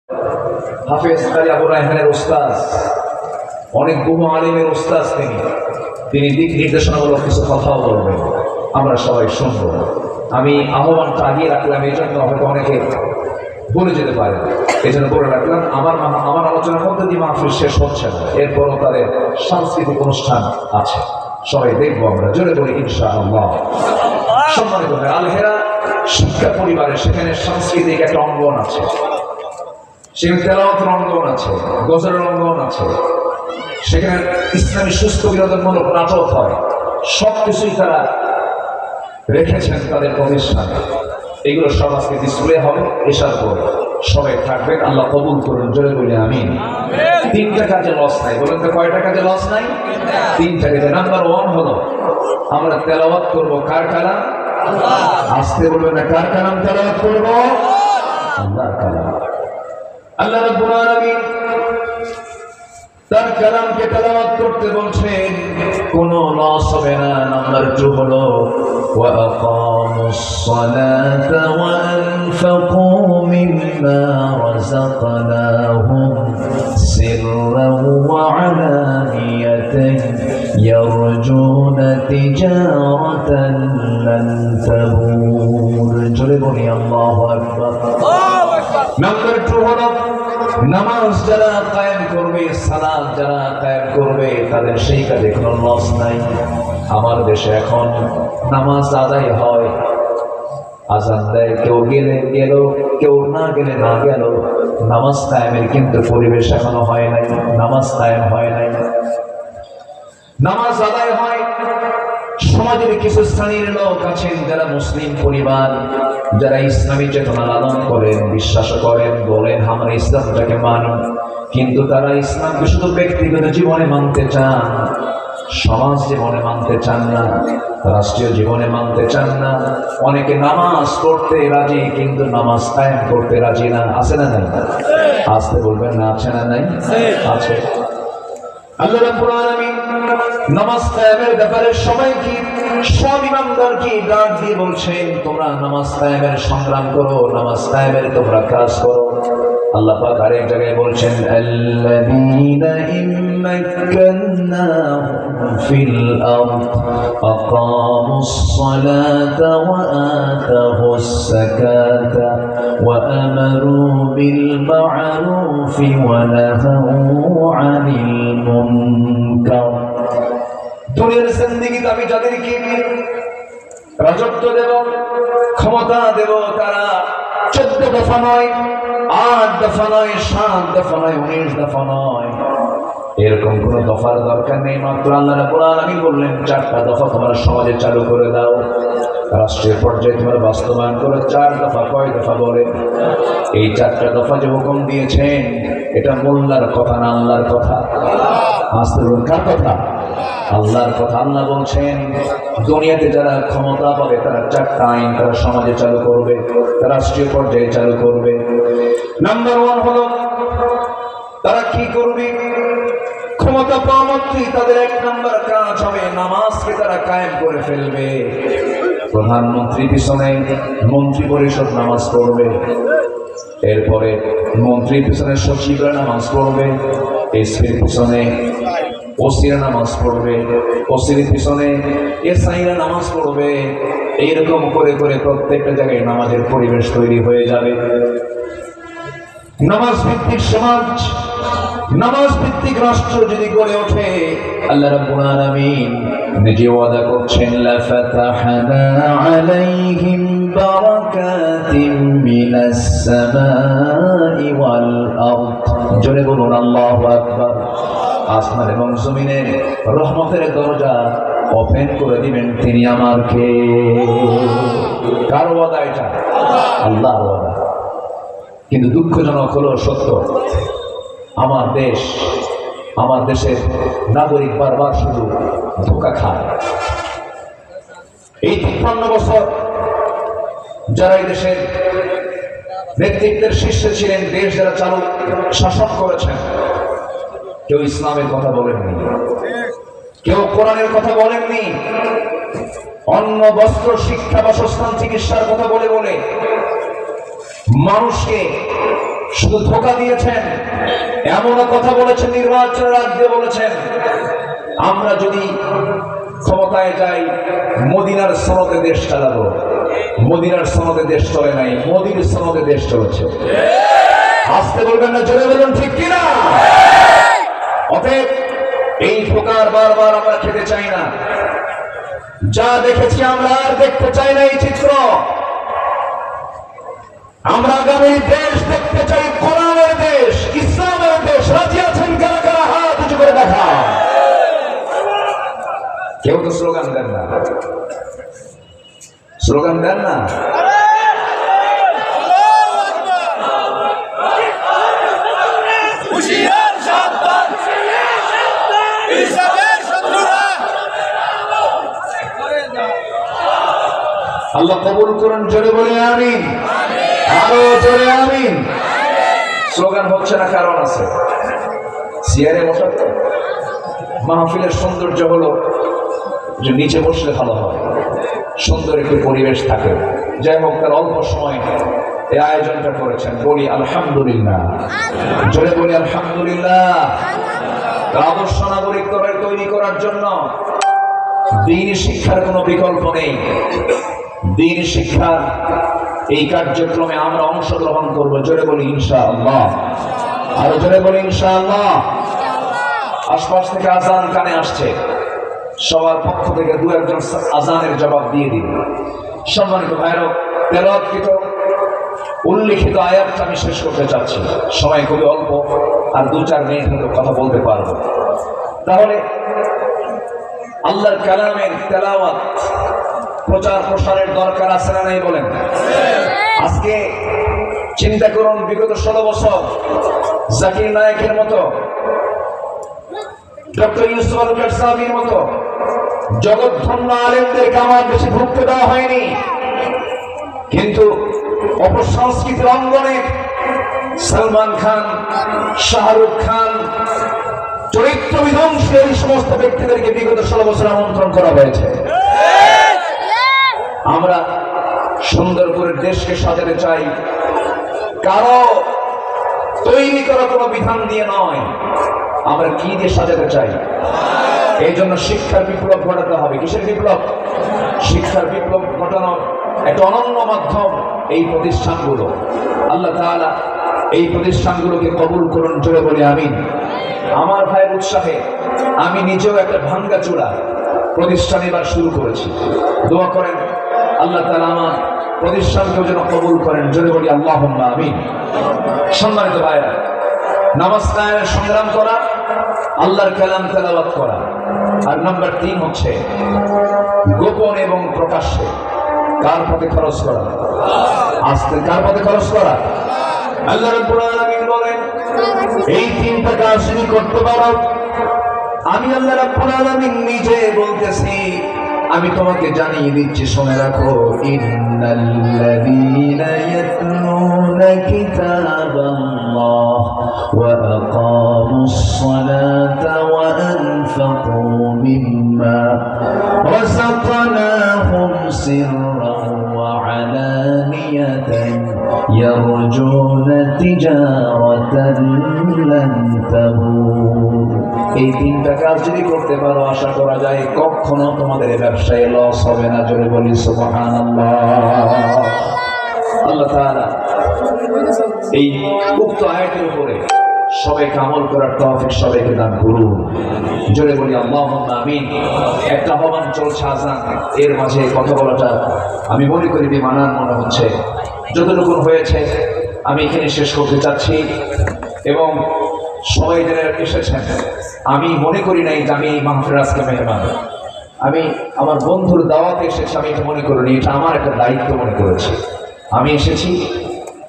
হাফেজ কাজী আবু রায়হানের ওস্তাদ, অনেক বহু আলিমের ওস্তাদ তিনি দিক নির্দেশনামূলক কিছু কথাও বলবেন, আমরা সবাই শুনব। আমি আহ্বানটা আগিয়ে রাখলাম, এই জন্য হয়তো অনেকে বলে যেতে পারে, এই জন্য বলে রাখলাম। আমার আলোচনার মধ্যে দিয়ে মাহফিল শেষ হচ্ছে না, এরপরও তাদের সাংস্কৃতিক অনুষ্ঠান আছে, সবাই দেখবো আমরা, জোরে বলি ইনশাআল্লাহ। সম্মানিত ভাই, আল হেরা শিক্ষা পরিবারে সেখানে সাংস্কৃতিক একটা অঙ্গন আছে, সেখানে তেলাওয়াতের অঙ্গন আছে, গজলের অঙ্গন আছে, সেখানে ইসলামী সুস্থ বিনোদনমূলক নাটক হয়, সবকিছুই তারা রেখেছেন তাদের প্রতিষ্ঠানে। এগুলো সব আজকে ডিসপ্লে হবে, এসার পর সবাই থাকবেন, আল্লাহ কবুল করুন, জোরে বলি আমিন। তিনটা কাজে লস নাই, বলেন তো কয়টা কাজে লস নাই? তিনটা কাজে। নাম্বার 1 হলো আমরা তেলাওয়াত করব কার কালাম? আসতে বলবেন না, কার কালাম তেলাওয়াত করব? আল্লাহর কালাম। আল্লাহ রাব্বুল আলামিন তার কালামকে তেলাওয়াত করতে বলছেন, কোনো লস হবে না। নাম্বার 2 হলো ওয়া আকামুস সালাতা ওয়া আনফাকু মিম্মা রাযাকনাহুম সিররান ওয়া আলানিয়াতান ইয়ারজুনা তিজারাতান লান তাবুর। জোরে বলি আল্লাহু আকবার। নাম্বার 2 হলো নামাজ যারা কায়েম করবে, সালাত যারা কায়েম করবে, তাদের সেই কাজে কোনো লস নাই। আমার দেশে এখন নামাজ আদায় হয়, আজান দেয়, কেউ গেলে গেল, কেউ না গেলে না গেল, নামাজ কায়েমের কিন্তু পরিবেশ এখনো হয় নাই, নামাজ কায়েম হয় নাই। নামাজ আদায় হয়, সমাজের কিছু স্থানীয় লোক আছেন যারা মুসলিম পরিবার, যারা ইসলামী চেতনা লালন করেন, বিশ্বাস করেন, বলেন আমরা ইসলামটাকে মানি, কিন্তু তারা ইসলামকে শুধু ব্যক্তিগত জীবনে মানতে চান, সমাজ জীবনে মানতে চান না, রাষ্ট্রীয় জীবনে মানতে চান না। অনেকে নামাজ পড়তে রাজি, কিন্তু নামাজ কায়েম করতে রাজি না। আছে না নাই? আসতে বলবেন না, আছে না নাই? আছে। আল্লাহ রাব্বুল আলামিন নামাজ কায়েমের ব্যাপারে সবাইকে, সব ইমামদারকে ডাক দিয়ে বলছেন, তোমরা নামাজ কায়েমের সংগ্রাম করো, নামাজ কায়েমের তোমরা কাজ করো। আল্লাহ পাক আরেক জায়গায় বলছেন, আল্লাযীনা ইম্মাক্কান্নাহুম ফিল আরদ আকামুস সালাতা ওয়া আতাহুস যাকাতা ওয়া আমারু বিল মা'রুফি ওয়া নাহাউ আনিল মুনকার। দুনিয়ার জিন্দেগিতে আমি যাদেরকে রাজত্ব দেব, ক্ষমতা দেব, তারা 14 দফা নয়, 8 দফা নয়, 7 দফা নয়, 19 দফা নয়, এরকম কোন দফার দরকার নেই। মাত্র আল্লাহ রাব্বুল আলামিন বললেন 4টা দফা তোমরা সমাজে চালু করে দাও, রাষ্ট্রীয় পর্যায়ে তোমরা বাস্তবায়ন করো। 4 দফা কয় দফা বলে? এই 4টা দফা যে হুকুম দিয়েছেন, এটা মোল্লার কথা না, আল্লাহর কথা। আসতে বলুন, কার কথা? আল্লাহর কথা। আল্লাহ বলছেন দুনিয়াতে যারা ক্ষমতা পাবে তারা 4টা আইন তারা সমাজে চালু করবে, রাষ্ট্রীয় পর্যায়ে চালু করবে। নাম্বার 1 হলো তারা কি করবে? ক্ষমতা পাওয়া মাত্রই তাদের 1 নাম্বার কাজ হবে নামাজকে তারা কায়েম করে ফেলবে। প্রধানমন্ত্রী পিছনে মন্ত্রী পরিষদ নামাজ পড়বে, এরপরে মন্ত্রীর পিছনে সচিবরা নামাজ পড়বে, এসপির পিছনে ওসিরা নামাজ পড়বে, ওসির পিছনে এসআইরা নামাজ পড়বে। এইরকম করে করে প্রত্যেকটা জায়গায় নামাজের পরিবেশ তৈরি হয়ে যাবে। নামাজ ভিত্তিক সমাজ, নামাজ ভিত্তিক রাষ্ট্র যদি গড়ে ওঠে, আল্লাহ রাব্বুল আলামিন নিজে ওয়াদা করছেন, লা ফাতাহনা আলাইহিম বারাকাতিম মিনাস সামাই ওয়াল আরদ। জোরে বলুন আল্লাহু আকবার। আসমান এবং জমিনের রহমতের দরজা ওপেন করে দিবেন তিনি আমার কে? কার ওয়াদা এটা? আল্লাহর ওয়াদা। কিন্তু দুঃখজনক হলো সত্য, আমার দেশ, আমার দেশের নাগরিক বারবার শুধু ধোঁকা খায়। এই 53 বছর যারা এই দেশের নেতৃত্বের শীর্ষে ছিলেন, দেশ যারা চালু শাসন করেছেন, কেউ ইসলামের কথা বলেননি, কেউ কোরআনের কথা বলেননি, অন্ন বস্ত্র শিক্ষা বাসস্থান চিকিৎসার কথা বলে বলে মানুষকে শুধু ধোঁকা দিয়েছেন, এমনও কথা বলেছেন, নির্বাচনের আগে বলেছেন আমরা যদি ক্ষমতায় যাই মদিনার সনদে দেশ চালাবো। মদিনার সনদে দেশ চলে নাই, মোদির সনদে দেশ চলেছে। আসতে বলবেন না, জোরে বলুন ঠিক কিনা? অতএব এই প্রকার বারবার আমরা খেতে চাই না। যা দেখেছি আমরা আর দেখতে চাই না এই চিত্র। আমরা আগামী দেশ দেখতে চাই, কোরআনের দেশ, ইসলামের দেশ। রাজি আছেন কারা কারা? হাত উঁচু করে দেখা। কেউ তো স্লোগান দেন না, স্লোগান দেন না। আল্লাহ কবুল করুন, জোরে বলে আমিন। আরো জোরে আমিন। স্লোগান হচ্ছে না, কারণ আছে। চেয়ারে বসা তো মাহফিলের সৌন্দর্য হলো যে নিচে বসলে ভালো হয়, সুন্দর একটি পরিবেশ থাকে। যাই হোক, তার অল্প সময় এই আয়োজনটা করেছেন, বলি আলহামদুলিল্লাহ। জোরে বলি আলহামদুলিল্লাহ। আদর্শ নাগরিক তৈরি করার জন্য দ্বীনি শিক্ষার কোনো বিকল্প নেই। দ্বীনি শিক্ষার এই কার্যক্রমে আমরা অংশগ্রহণ করব। জোরে বলি ইনশাআল্লাহ। আরো জোরে বলি ইনশাআল্লাহ। আশপাশ থেকে আজান কানে আসছে, সবার পক্ষ থেকে দু একজন আজানের জবাব দিয়ে দিন। সম্মানিত ভাইরা, তেলাওয়াতকৃত উল্লিখিত আয়াতটা আমি শেষ করতে চাচ্ছি, সময় খুবই অল্প, আর 2-4 মিনিট হয়তো কথা বলতে পারবো। তাহলে আল্লাহর কালামের তেলাওয়াত প্রচার প্রসারের দরকার আছে না নাই বলেন? আজকে চিন্তা করুন, বিগত 16 বছর জাকির নায়েকের মতো, ডক্টর ইউসুফ আল কারসাবির মতো জগৎধন্য আলেমদেরকে আমার বেশি ভুগতে দেওয়া হয়নি, কিন্তু অপসংস্কৃতির অঙ্গনে সালমান খান, শাহরুখ খান, চরিত্র বিধ্বংসী এই সমস্ত ব্যক্তিদেরকে বিগত 16 বছর আমন্ত্রণ করা হয়েছে। আমরা সুন্দর করে দেশকে সাজাতে চাই, কারো তৈরি করা কোনো বিধান দিয়ে নয়। আমরা কি দিয়ে সাজাতে চাই? এই জন্য শিক্ষার বিপ্লব ঘটাতে হবে। কিসের বিপ্লব? শিক্ষার বিপ্লব ঘটানোর একটা অনন্য মাধ্যম এই প্রতিষ্ঠানগুলো। আল্লাহ তাআলা এই প্রতিষ্ঠানগুলোকে কবুল করুন, জোরে বলি আমিন। আমার ভাইয়ের উৎসাহে আমি নিজেও একটা ভাঙ্গাচোরা প্রতিষ্ঠান এবার শুরু করেছি। দোয়া করেন আল্লাহ তাআলা আমার প্রতিষ্ঠানকেও যেন কবুল করেন, জোরে বলি আল্লাহুম্মা আমিন। সম্মানিত ভাইরা, নামাজ কায়েমের সংগ্রাম করা, আল্লাহর কালাম তেলাওয়াত করা, আর নাম্বার 3 হচ্ছে গোপন এবং প্রকাশ্যে কার পথে খরচ করা? আস্তে কার পথে খরচ করা? আল্লাহ রাব্বুল আলামিন বলেন, এই 3টা কাজ যদি করতে পারো, আমি আল্লাহ রাব্বুল আলামিন নিজে বলতেছি, আমি তোমাকে জানিয়ে দিচ্ছি, শুনে রাখো। ইন্নাল্লাযীনা ইয়াতলুনা কিতাবাল্লাহ ওয়া আকামুস সালাতা ওয়া আনফাকু মিম্মা রাযাকনাহুম সিররান ওয়া আলানিয়াতান ইয়ারজুনা তিজারাতান লান তাবুর। এই 3টা কাজ যদি করতে পারো, আশা করা যায় কখনো তোমাদের ব্যবসায় লস হবে না। জোরে বলি সুবহানাল্লাহ। আল্লাহ তাআলা এই উক্ত আয়াতের উপরে সবাইকে আমল করার তৌফিক সবাইকে দান করুন। জোরে বলি আল্লাহুম্মা আমিন। একটা আহ্বান চলছে আযান, এর মাঝে কথা বলাটা আমি মনে করি বেমানান মনে হচ্ছে। যতটুকু হয়েছে আমি এখানে শেষ করতে চাচ্ছি, এবং সবাই যারা এসেছেন, আমি মনে করি নাই যে আমি মাহফিলের আজকে মেহমান। আমি আমার বন্ধুর দাওয়াতে এসেছি, আমি এটা মনে করিনি, এটা আমার একটা দায়িত্ব মনে করেছি। আমি এসেছি,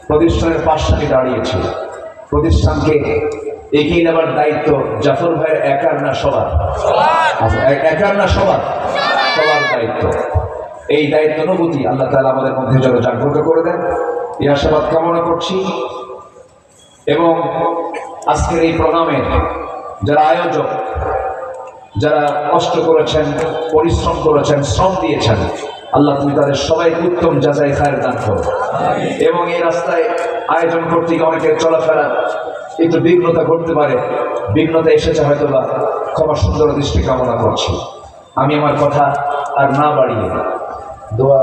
প্রতিষ্ঠানের পাশে আমি দাঁড়িয়েছি। প্রতিষ্ঠানকে এগিয়ে নেবার দায়িত্ব জাফর ভাইয়ের একার না সবার? একার না সবার? সবার দায়িত্ব। এই দায়িত্ব অনুভূতি আল্লাহ তাআলা আমাদের মধ্যে যেন জাগ্রত করে দেন, এই আশাবাদ কামনা করছি। এবং আজকের এই প্রোগ্রামের যারা আয়োজক, যারা কষ্ট করেছেন, পরিশ্রম করেছেন, শ্রম দিয়েছেন, আল্লাহ তুমি তাদের সবাইকে উত্তম জাযায়ে খায়ের দান করো। এবং এই রাস্তায় আয়োজন কর্তৃক অনেকের চলাফেরা একটু বিঘ্নতা ঘটতে পারে, বিঘ্নতা এসেছে হয়তো বা, ক্ষমা সুন্দর দৃষ্টি কামনা করছি। আমি আমার কথা আর না বাড়িয়ে দোয়া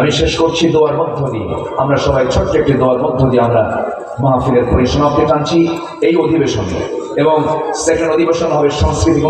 আমি শেষ করছি দোয়ার মধ্য দিয়ে। আমরা সবাই ছোট্ট একটি দোয়ার মধ্য দিয়ে আমরা মাহফিলের পরিসমাপ্তি টানছি এই অধিবেশনে। এবং সেকেন্ড অধিবেশন হবে সংস্কৃতি